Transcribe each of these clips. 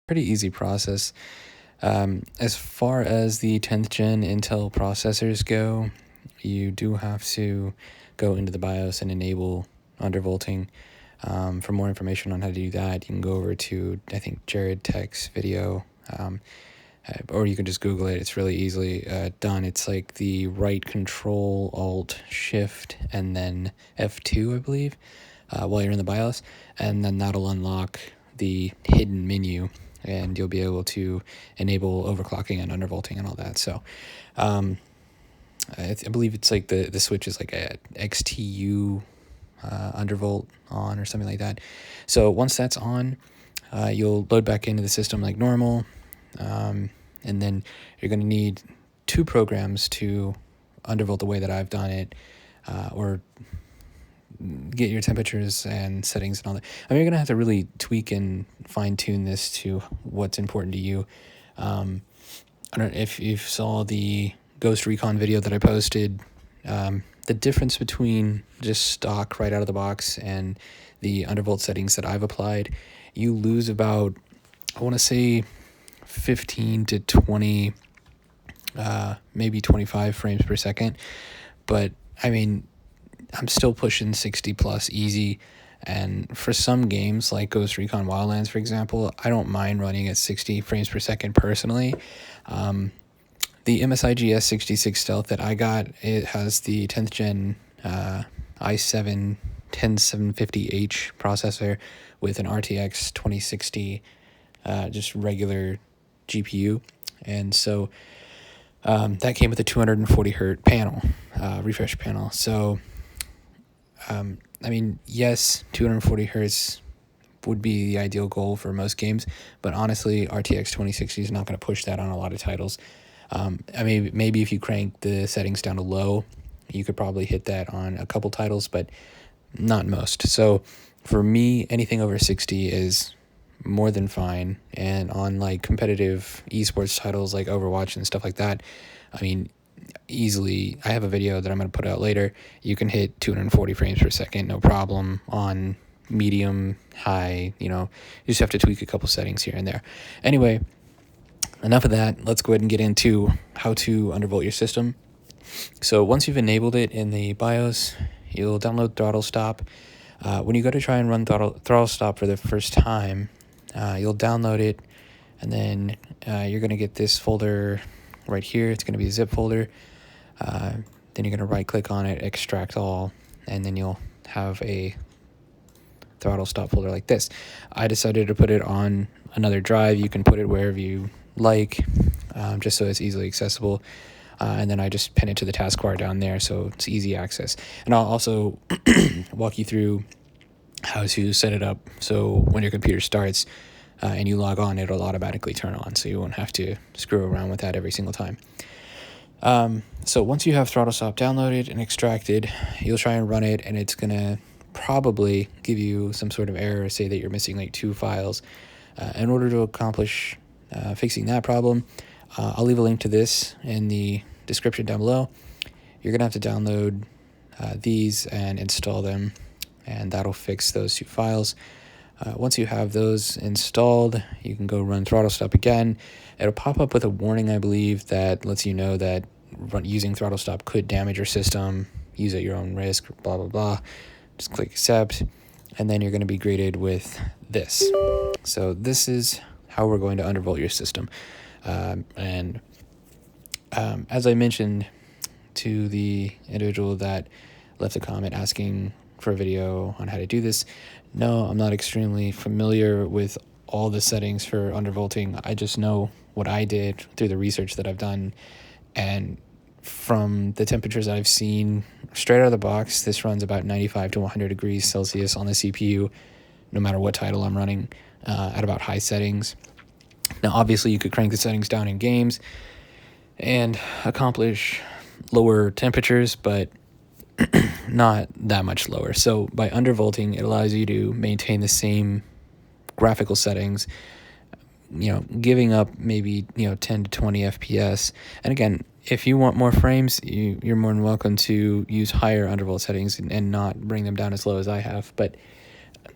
pretty easy process. As far as the 10th gen Intel processors go, you do have to go into the BIOS and enable undervolting. For more information on how to do that, you can go over to, I think, Jared Tech's video, or you can just Google it. It's really easily done. It's like the right Control, Alt, Shift, and then F2, I believe, while you're in the BIOS, and then that'll unlock the hidden menu, and you'll be able to enable overclocking and undervolting and all that. So I believe it's like the switch is like a XTU undervolt on or something like that. So once that's on, you'll load back into the system like normal, and then you're going to need 2 programs to undervolt the way that I've done it, or get your temperatures and settings and all that. I mean, you're going to have to really tweak and fine-tune this to what's important to you. I don't know if you saw the Ghost Recon video that I posted. The difference between just stock right out of the box and the undervolt settings that I've applied, you lose about, I want to say, 15 to 20, maybe 25 frames per second. But, I mean, I'm still pushing 60 plus easy. And for some games like Ghost Recon Wildlands, for example, I don't mind running at 60 frames per second personally. The MSI GS66 Stealth that I got, it has the 10th gen i7 10750H processor with an RTX 2060 just regular GPU. And so that came with a 240 hertz panel, refresh panel. So, I mean, yes, 240 hertz would be the ideal goal for most games, but honestly, RTX 2060 is not going to push that on a lot of titles. I mean, maybe if you crank the settings down to low, you could probably hit that on a couple titles, but not most. So for me, anything over 60 is more than fine. And on like competitive esports titles like Overwatch and stuff like that, I mean, easily, I have a video that I'm going to put out later. You can hit 240 frames per second, no problem, on medium, high, you just have to tweak a couple settings here and there. Anyway, enough of that. Let's go ahead and get into how to undervolt your system. So once you've enabled it in the BIOS, you'll download Throttle Stop. When you go to try and run Throttle Stop for the first time, you'll download it, and then you're going to get this folder right here. It's going to be a zip folder. Then you're going to right click on it, extract all, and then you'll have a Throttle Stop folder like this. I decided to put it on another drive. You can put it wherever you like, just so it's easily accessible. And then I just pin it to the taskbar down there, so it's easy access. And I'll also walk you through how to set it up so when your computer starts and you log on, it'll automatically turn on, so you won't have to screw around with that every single time. So once you have Throttle Stop downloaded and extracted, you'll try and run it, and it's going to probably give you some sort of error, say that you're missing like 2 files. In order to accomplish fixing that problem, I'll leave a link to this in the description down below. You're going to have to download these and install them, and that'll fix those 2 files. Once you have those installed, you can go run Throttle Stop again. It'll pop up with a warning, I believe, that lets you know that using Throttle Stop could damage your system. Use at your own risk, blah, blah, blah. Just click accept, and then you're going to be greeted with this. So this is how we're going to undervolt your system. And as I mentioned to the individual that left a comment asking for a video on how to do this, no, I'm not extremely familiar with all the settings for undervolting. I just know what I did through the research that I've done, and from the temperatures I've seen straight out of the box, this runs about 95 to 100 degrees Celsius on the CPU, no matter what title I'm running, at about high settings. Now, obviously, you could crank the settings down in games and accomplish lower temperatures, but not that much lower. So by undervolting, it allows you to maintain the same graphical settings, giving up maybe 10 to 20 FPS. And again, if you want more frames, you're more than welcome to use higher undervolt settings and not bring them down as low as I have. But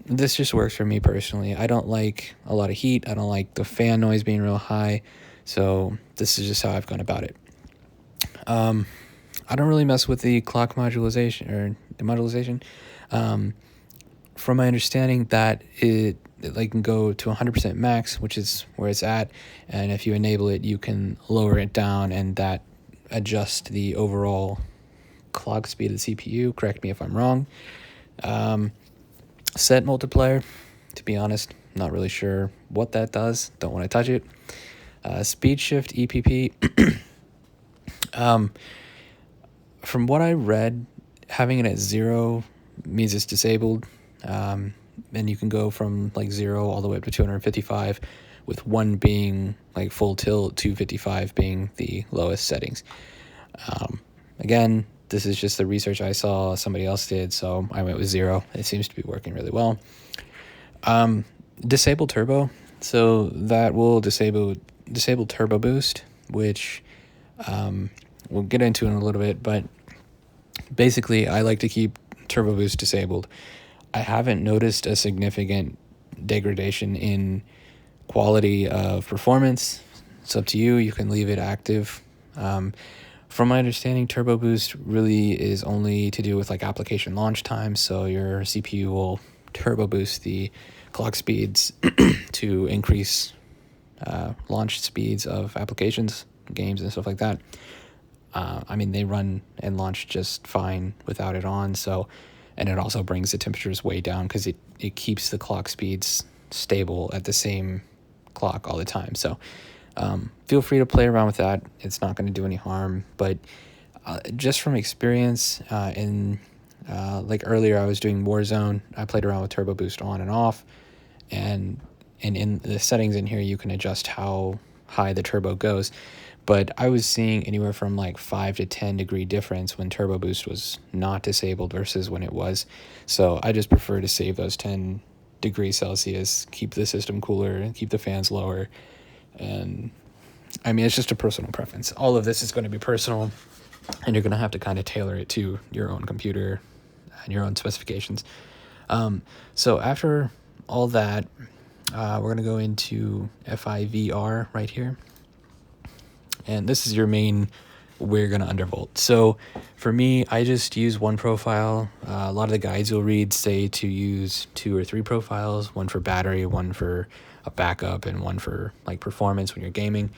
this just works for me personally. I don't like a lot of heat. I don't like the fan noise being real high. So this is just how I've gone about it. I don't really mess with the clock modulation or the modulation. From my understanding, that it like can go to 100% max, which is where it's at, and if you enable it, you can lower it down, and that adjusts the overall clock speed of the CPU. Correct me if I'm wrong. Set multiplier, to be honest, not really sure what that does. Don't want to touch it. Speed shift EPP. From what I read, having it at 0 means it's disabled. And you can go from like 0 all the way up to 255, with 1 being like full tilt, 255 being the lowest settings. Again, this is just the research I saw somebody else did, so I went with 0. It seems to be working really well. Disable turbo, so that will disable turbo boost, which we'll get into in a little bit, but basically I like to keep turbo boost disabled. I haven't noticed a significant degradation in quality of performance. It's up to you. You can leave it active. From my understanding, turbo boost really is only to do with like application launch time. So your CPU will turbo boost the clock speeds to increase launch speeds of applications, games, and stuff like that. I mean, they run and launch just fine without it on. So, and it also brings the temperatures way down because it keeps the clock speeds stable at the same clock all the time. So feel free to play around with that. It's not going to do any harm. But just from experience, like earlier I was doing Warzone, I played around with turbo boost on and off. And in the settings in here, you can adjust how high the turbo goes. But I was seeing anywhere from like 5 to 10 degree difference when turbo boost was not disabled versus when it was. So I just prefer to save those 10 degrees Celsius, keep the system cooler, and keep the fans lower. And I mean, it's just a personal preference. All of this is going to be personal, and you're going to have to kind of tailor it to your own computer and your own specifications. So after all that, we're going to go into Fivr right here. And this is your main, we're going to undervolt. So for me, I just use one profile. A lot of the guides you'll read say to use 2 or 3 profiles, one for battery, one for a backup, and one for like performance when you're gaming.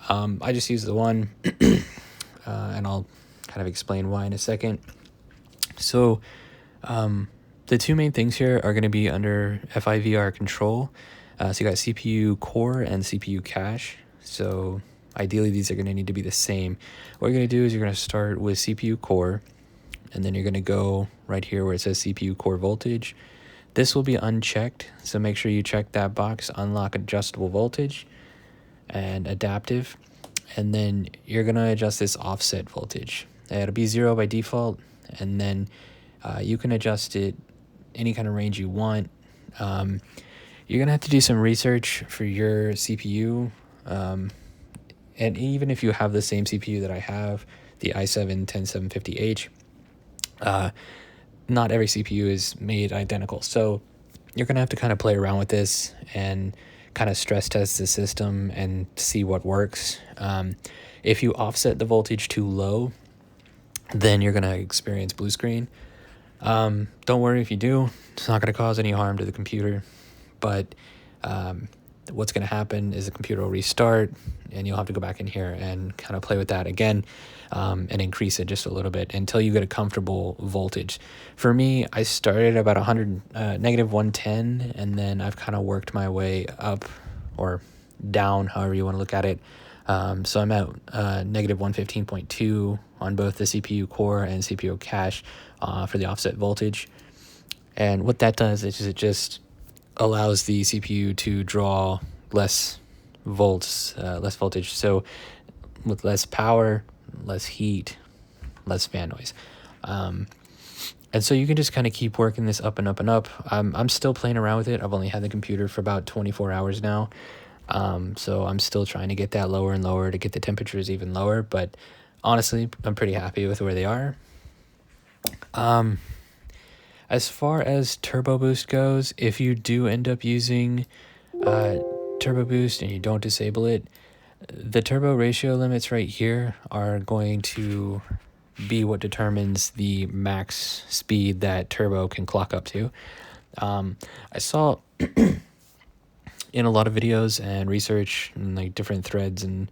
I just use the one, and I'll kind of explain why in a second. So the 2 main things here are going to be under Fivr control. So you got CPU core and CPU cache. So ideally, these are going to need to be the same. What you're going to do is you're going to start with CPU core, and then you're going to go right here where it says CPU core voltage. This will be unchecked, so make sure you check that box, unlock adjustable voltage and adaptive, and then you're going to adjust this offset voltage. It'll be 0 by default, and then you can adjust it any kind of range you want. You're going to have to do some research for your CPU. And even if you have the same CPU that I have, the i7-10750H, not every CPU is made identical. So you're going to have to kind of play around with this and kind of stress test the system and see what works. If you offset the voltage too low, then you're going to experience blue screen. Don't worry if you do. It's not going to cause any harm to the computer. But what's going to happen is the computer will restart, and you'll have to go back in here and kind of play with that again, and increase it just a little bit until you get a comfortable voltage. For me, I started about negative 110, and then I've kind of worked my way up or down, however you want to look at it. So I'm at negative 115.2 on both the CPU core and CPU cache for the offset voltage. And what that does is it just allows the CPU to draw less voltage. So with less power, less heat, less fan noise. And so you can just kind of keep working this up and up and up. I'm still playing around with it. I've only had the computer for about 24 hours now. So I'm still trying to get that lower and lower to get the temperatures even lower. But honestly, I'm pretty happy with where they are. As far as turbo boost goes, if you do end up using turbo boost and you don't disable it, the turbo ratio limits right here are going to be what determines the max speed that turbo can clock up to. I saw in a lot of videos and research and like different threads and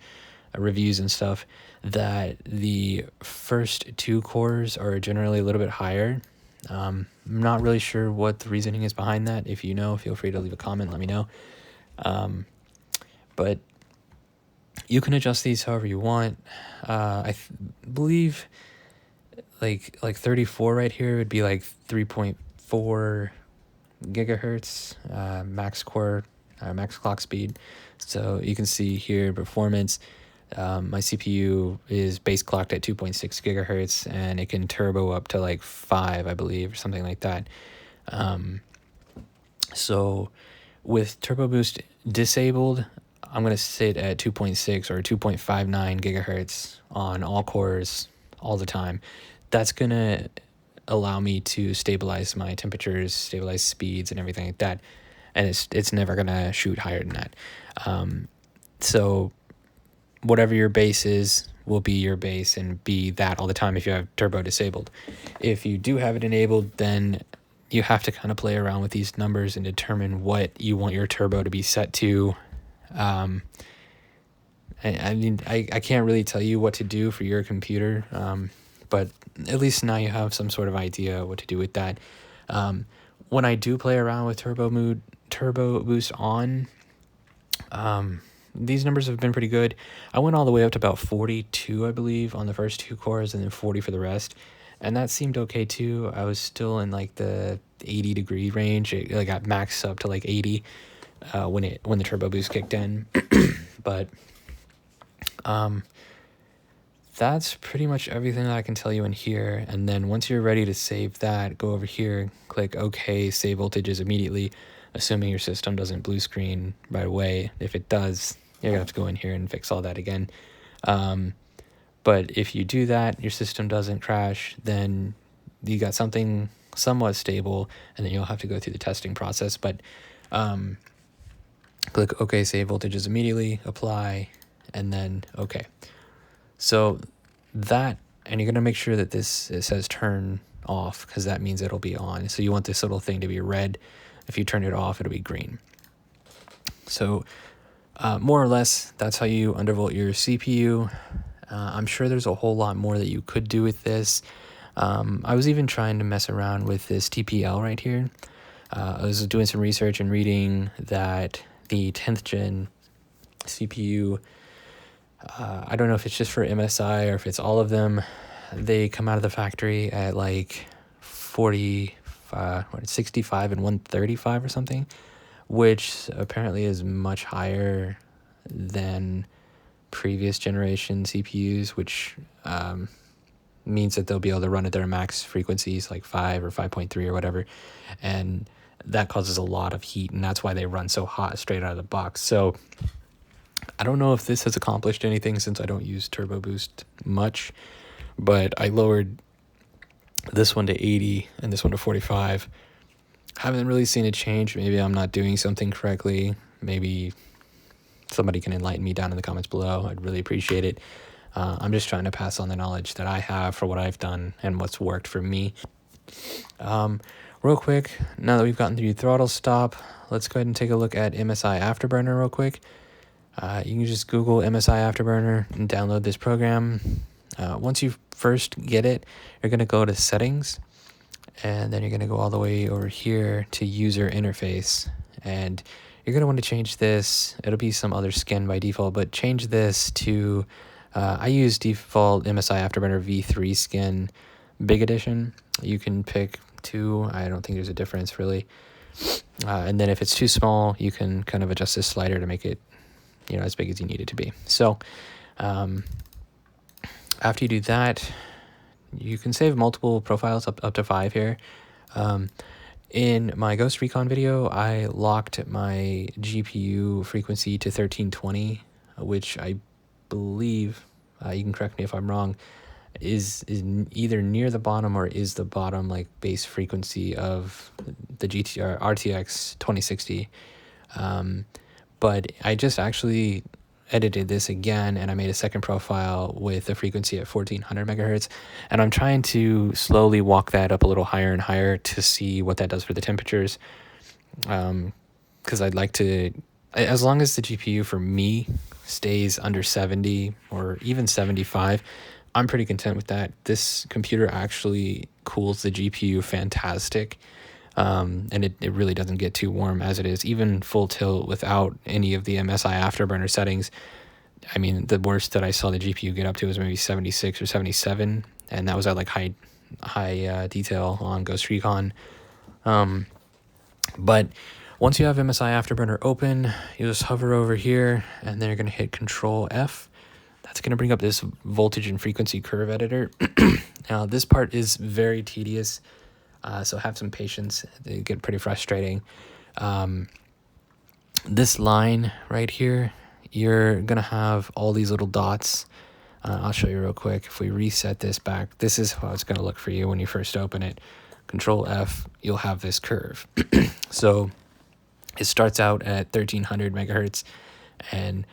reviews and stuff that the first 2 cores are generally a little bit higher. I'm not really sure what the reasoning is behind that. If you know, feel free to leave a comment, let me know. But you can adjust these however you want. I believe like 34 right here would be like 3.4 gigahertz max core max clock speed. So you can see here performance. My CPU is base clocked at 2.6 gigahertz and it can turbo up to like 5, I believe, or something like that. So with turbo boost disabled, I'm going to sit at 2.6 or 2.59 gigahertz on all cores all the time. That's going to allow me to stabilize my temperatures, stabilize speeds and everything like that. And it's never going to shoot higher than that. So whatever your base is will be your base and be that all the time if you have turbo disabled. If you do have it enabled, then you have to kind of play around with these numbers and determine what you want your turbo to be set to. I mean, I can't really tell you what to do for your computer, but at least now you have some sort of idea what to do with that. When I do play around with turbo boost on, these numbers have been pretty good. I went all the way up to about 42, I believe, on the first 2 cores, and then 40 for the rest. And that seemed okay too. I was still in like the 80-degree range. It got maxed up to like 80 when the turbo boost kicked in. But that's pretty much everything that I can tell you in here. And then once you're ready to save that, go over here, click OK, save voltages immediately, assuming your system doesn't blue screen right away. If it does, you're gonna have to go in here and fix all that again. But if you do that, your system doesn't crash, then you got something somewhat stable, and then you'll have to go through the testing process. But click OK, save voltages immediately, apply, and then OK. So that, and you're going to make sure that it says turn off, because that means it'll be on. So you want this little thing to be red. If you turn it off, it'll be green. So more or less, that's how you undervolt your CPU. I'm sure there's a whole lot more that you could do with this. I was even trying to mess around with this TPL right here. I was doing some research and reading that the 10th gen CPU, I don't know if it's just for MSI or if it's all of them, they come out of the factory at like 65 and 135 or something, which apparently is much higher than previous generation CPUs, which means that they'll be able to run at their max frequencies like 5 or 5.3 or whatever, and that causes a lot of heat, and that's why they run so hot straight out of the box. So I don't know if this has accomplished anything since I don't use turbo boost much, but I lowered this one to 80 and this one to 45. Haven't really seen a change. Maybe I'm not doing something correctly. Maybe somebody can enlighten me down in the comments below. I'd really appreciate it. I'm just trying to pass on the knowledge that I have for what I've done and what's worked for me. Real quick, now that we've gotten through throttle stop, let's go ahead and take a look at MSI Afterburner real quick. You can just Google MSI Afterburner and download this program. Once you first get it, you're going to go to settings, and then you're going to go all the way over here to user interface, and you're going to want to change this. It'll be some other skin by default, but change this to, I use default MSI Afterburner V3 skin big edition. You can pick 2. I don't think there's a difference really. And then if it's too small, you can kind of adjust this slider to make it, as big as you need it to be. So after you do that, you can save multiple profiles up to 5 here. In my Ghost Recon video, I locked my GPU frequency to 1320, which I believe, you can correct me if I'm wrong, is either near the bottom or is the bottom like base frequency of the RTX 2060. But I just actually edited this again, and I made a second profile with a frequency at 1400 megahertz, and I'm trying to slowly walk that up a little higher and higher to see what that does for the temperatures. Because I'd like to, as long as the GPU for me stays under 70 or even 75, I'm pretty content with that. This computer actually cools the GPU fantastic. And it really doesn't get too warm as it is, even full tilt without any of the MSI Afterburner settings. I mean, the worst that I saw the GPU get up to was maybe 76 or 77, and that was at like high detail on Ghost Recon. But once you have MSI Afterburner open, you just hover over here, and then you're going to hit Control F. That's going to bring up this voltage and frequency curve editor. Now, this part is very tedious. So have some patience. They get pretty frustrating. This line right here, you're going to have all these little dots. I'll show you real quick. If we reset this back, this is how it's going to look for you when you first open it. Control F, you'll have this curve. So it starts out at 1300 megahertz, and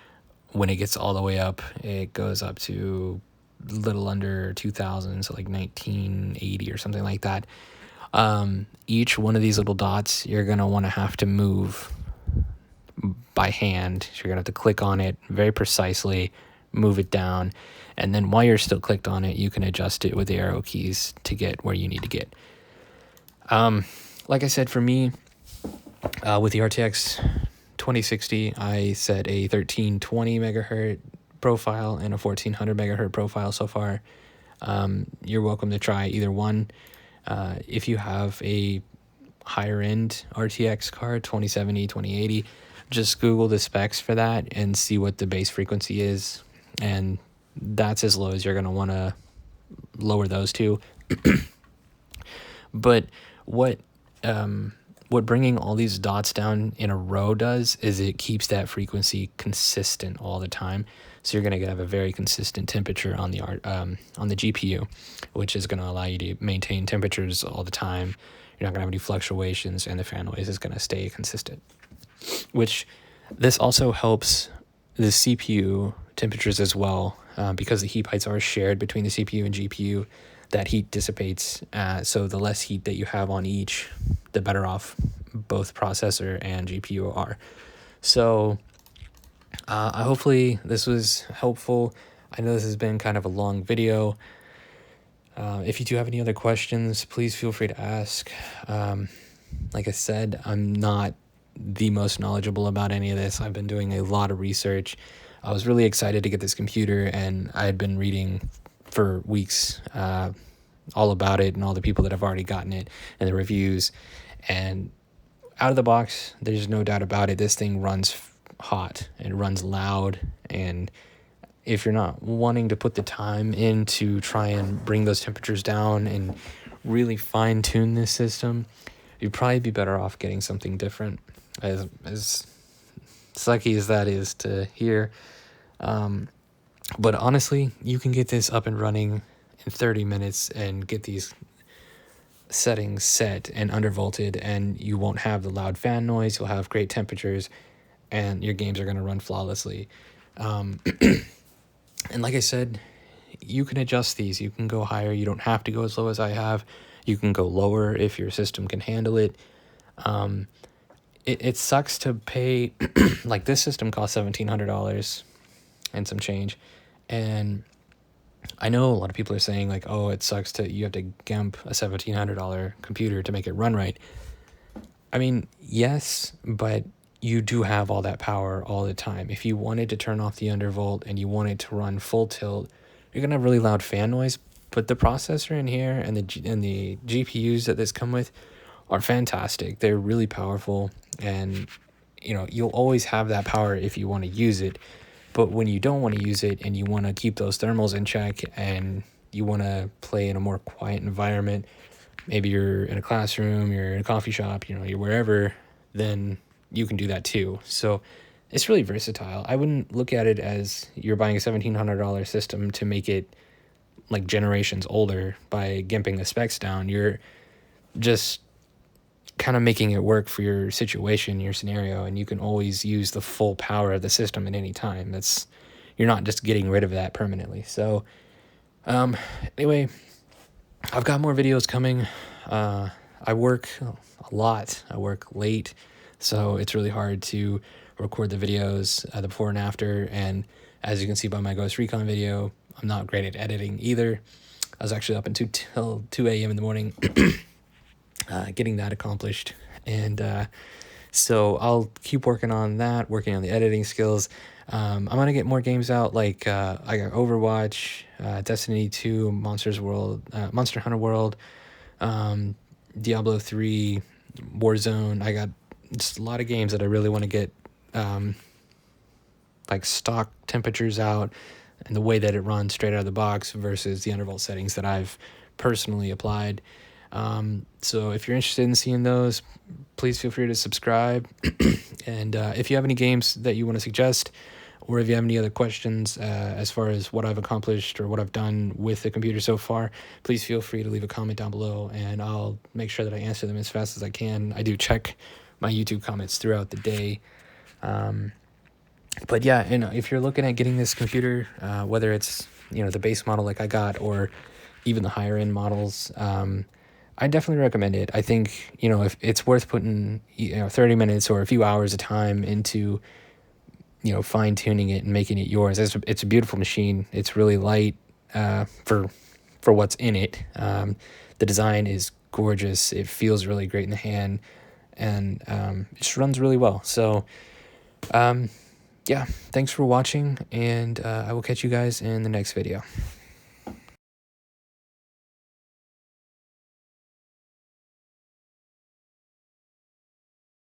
when it gets all the way up, it goes up to a little under 2000, so like 1980 or something like that. Each one of these little dots, you're going to want to have to move by hand. So you're going to have to click on it very precisely, move it down, and then while you're still clicked on it, you can adjust it with the arrow keys to get where you need to get. Like I said, for me, with the RTX 2060, I set a 1320 megahertz profile and a 1400 megahertz profile so far. You're welcome to try either one. If you have a higher end RTX card, 2070, 2080, just Google the specs for that and see what the base frequency is. And that's as low as you're going to want to lower those to. But what bringing all these dots down in a row does is it keeps that frequency consistent all the time. So you're going to have a very consistent temperature on the GPU, which is going to allow you to maintain temperatures all the time. You're not going to have any fluctuations, and the fan noise is going to stay consistent. Which this also helps the CPU temperatures as well, because the heat pipes are shared between the CPU and GPU. That heat dissipates, so the less heat that you have on each, the better off both processor and GPU are. So hopefully this was helpful. I know this has been kind of a long video. If you do have any other questions, please feel free to ask. Like I said, I'm not the most knowledgeable about any of this. I've been doing a lot of research. I was really excited to get this computer, and I had been reading for weeks all about it and all the people that have already gotten it and the reviews. And out of the box, there's no doubt about it, this thing runs hot and it runs loud. And if you're not wanting to put the time in to try and bring those temperatures down and really fine tune this system, you'd probably be better off getting something different, as sucky as that is to hear. But honestly, you can get this up and running in 30 minutes and get these settings set and undervolted, and you won't have the loud fan noise. You'll have great temperatures, and your games are going to run flawlessly. And like I said, you can adjust these. You can go higher. You don't have to go as low as I have. You can go lower if your system can handle it. It sucks to pay, like this system costs $1,700 and some change. And I know a lot of people are saying like, oh, it sucks you have to gimp a $1,700 computer to make it run right. I mean, yes, but you do have all that power all the time. If you wanted to turn off the undervolt and you wanted to run full tilt, you're going to have really loud fan noise, but the processor in here and the GPUs that this come with are fantastic. They're really powerful, and you'll always have that power if you want to use it. But when you don't want to use it and you want to keep those thermals in check and you want to play in a more quiet environment, maybe you're in a classroom, you're in a coffee shop, you're wherever, then you can do that too. So it's really versatile. I wouldn't look at it as you're buying a $1,700 system to make it like generations older by gimping the specs down. You're just kind of making it work for your situation, your scenario, and you can always use the full power of the system at any time. You're not just getting rid of that permanently. So anyway, I've got more videos coming. I work a lot. I work late, so it's really hard to record the videos, the before and after. And as you can see by my Ghost Recon video, I'm not great at editing either. I was actually up until 2 a.m. in the morning getting that accomplished. And so I'll keep working on that, working on the editing skills. I'm going to get more games out, like I got Overwatch, Destiny 2, Monster Hunter World, Diablo 3, Warzone. I got just a lot of games that I really want to get like stock temperatures out and the way that it runs straight out of the box versus the Undervolt settings that I've personally applied. So if you're interested in seeing those, please feel free to subscribe. And if you have any games that you want to suggest, or if you have any other questions as far as what I've accomplished or what I've done with the computer so far, please feel free to leave a comment down below, and I'll make sure that I answer them as fast as I can. I do check my YouTube comments throughout the day. But yeah, if you're looking at getting this computer, whether it's the base model like I got or even the higher end models, I definitely recommend it. I think if it's worth putting 30 minutes or a few hours of time into fine tuning it and making it yours. It's a beautiful machine. It's really light for what's in it. The design is gorgeous. It feels really great in the hand, and it just runs really well. So yeah, thanks for watching, and I will catch you guys in the next video.